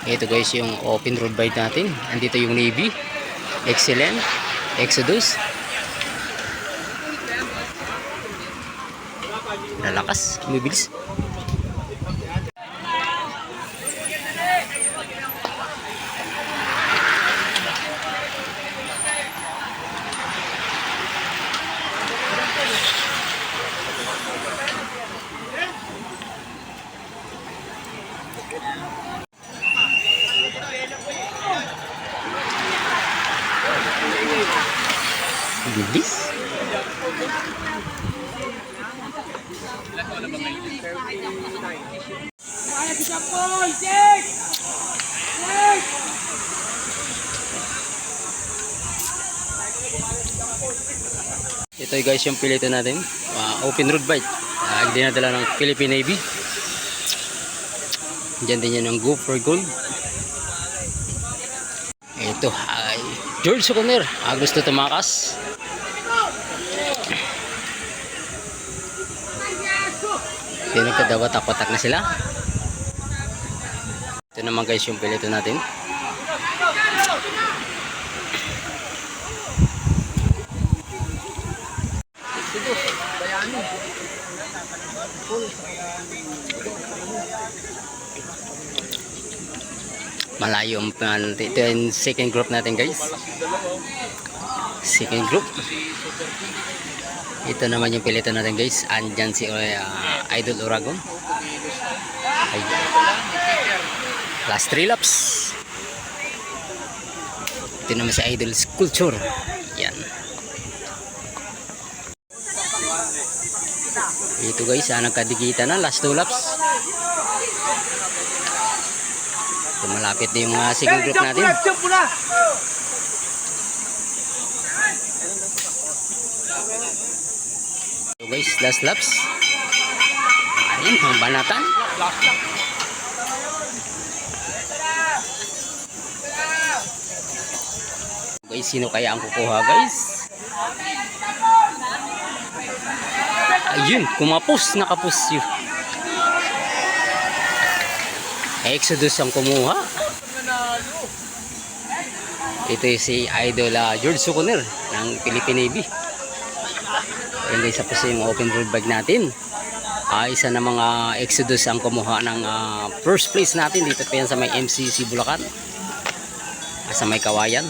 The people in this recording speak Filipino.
Ito guys yung open road bike natin. Andito yung Navy, Excellent, Exodus. Lalakas, bumibilis. Bilis. Ito guys yung pilito natin. Open road bike. Dinadala ng Philippine Navy. Diyan din yan ang Go for Gold. Ito ay George Soconer. Gusto tumakas. Nagkadawatak-watak na sila. Ito naman guys yung pilito natin. Malayo ito yung second group natin guys. Second group. Ito naman yung pilito natin guys. Andyan si Idol Oragon. Last 3 laps. Ito naman si Idol Sculpture. Yan. Ito guys, nagkadigita na. Last 2 laps. Ito malapit na yung second group natin. So guys, last laps. Ayun, ang banatan. Guys, sino kaya ang kukuha guys? Ayun, kumapos, nakapos yun. Exodus ang kumuha. Ito yung si Idol George Soconer ng Philippine Navy. Ayan guys, tapos yung open road bag natin. Isa na mga Exodus ang kumuha ng first place natin dito pa yan sa may MCC Bulacan, sa may Kawayan.